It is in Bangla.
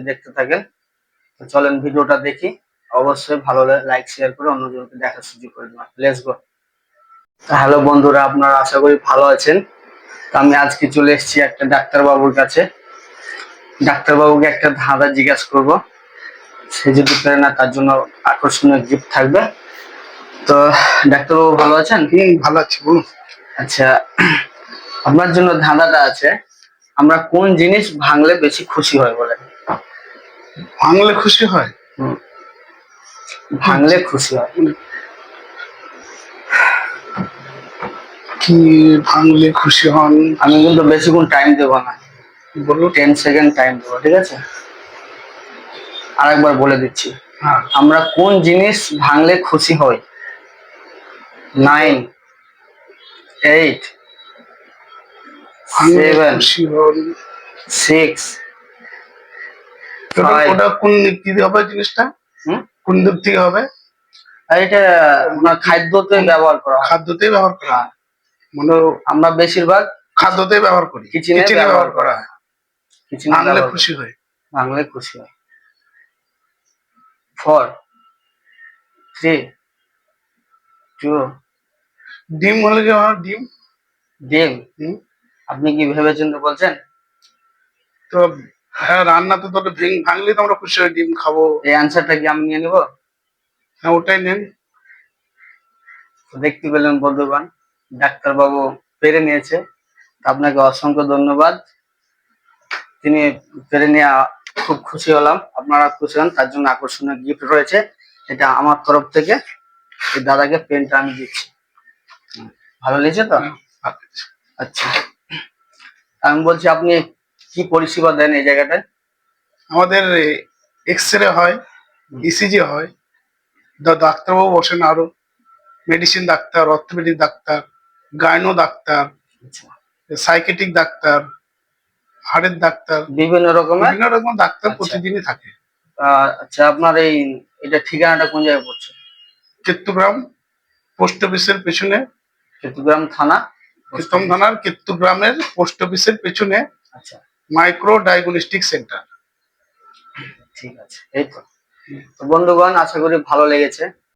দেখতে থাকেন। তো চলেন ভিডিওটা দেখি। অবশ্যই ভালো লাইক শেয়ার করে অন্যজনকে দেখার সুযোগ করে দেবেন। Let's go. হ্যালো বন্ধুরা, আপনারা আশা করি ভালো আছেন। তো আমি আজকে চলে এসেছি একটা ডাক্তারবাবুর কাছে। ডাক্তারবাবুকে একটা ধাঁধা জিজ্ঞাসা করব, সে যদি পারে না তার জন্য আকর্ষণীয় গিফট থাকবে। তো ডাক্তারবাবু ভালো আছেন? ভালো আছি, বলুন। আচ্ছা, আপনার জন্য ধাঁধাটা আছে, আমরা কোন জিনিস ভাঙলে বেশি খুশি হয় বলেন? ভাঙলে খুশি হয়? ভাঙলে খুশি হয় কি ভাঙলে খুশি হন? আমি কিন্তু বেশিক্ষণ টাইম দেবো না, বলুন। 10 সেকেন্ড টাইম দেবো, ঠিক আছে? আরেকবার বলে দিচ্ছি, হ্যাঁ। আমরা কোন জিনিস ভাঙলে খুশি হই? 9, 8, ভাঙলে 7, খুশি হন? 6, 5। ওটা কোন দিক থেকে হবে জিনিসটা? কোন দিক থেকে হবে? আর এটা আপনার খাদ্যতে ব্যবহার করা হয়। খাদ্যতেই ব্যবহার করা হয়। মানে আমরা বেশিরভাগ খাদ্যতেই ব্যবহার করি, কিচেনে ব্যবহার করা হয়। কিচেনে ভাঙলে খুশি হয়। ভাঙলে খুশি হয়। 4, 3, 2। ডিম হলে কি হয়? ডিম। ডিম? আপনি কি ভেবেছেন তো বলছেন? তো হ্যাঁ, রান্না তো তোর ভাঙলে তো আমরা খুশি হই, ডিম খাবো। এই অ্যান্সারটা কি আমি নিয়ে নেব? হ্যাঁ, ওটাই নেন। দেখতে পেলেন বন্ধুগণ, ডাক্তারবাবু পেরে নিয়েছে। আপনাকে অসংখ্য ধন্যবাদ। তিনি পেরে নিয়ে খুব খুশি হলাম, আপনারা খুশি হন, তার জন্য আকর্ষণীয় গিফট রয়েছে। এটা আমার তরফ থেকে এই দাদাকে পেনটা আমি দিচ্ছি। ভালো লেগেছে তো? আচ্ছা, আমি বলছি আপনি কি পরিষেবা দেন এই জায়গাটায়? আমাদের এক্সরে হয়, ইসিজি হয়, ডাক্তারবাবু বসেন, আরো medicine doctor, orthopaedic doctor, gynae doctor, psychiatric doctor, হাড়ের ডাক্তার, বিভিন্ন রকম ডাক্তার প্রতিদিনই থাকে। আচ্ছা, আপনার এটা ঠিকানাটা কোন জায়গায় পড়ছে? কেতুগ্রাম পোস্ট অফিসের পেছনে। কেতুগ্রাম থানা? থানার কেতুগ্রামের পোস্ট অফিসের পেছনে। আচ্ছা, মাইক্রো ডায়াগনস্টিক সেন্টার। ঠিক আছে, এই তো। বন্ধুগণ, আশা করি ভালো লেগেছে।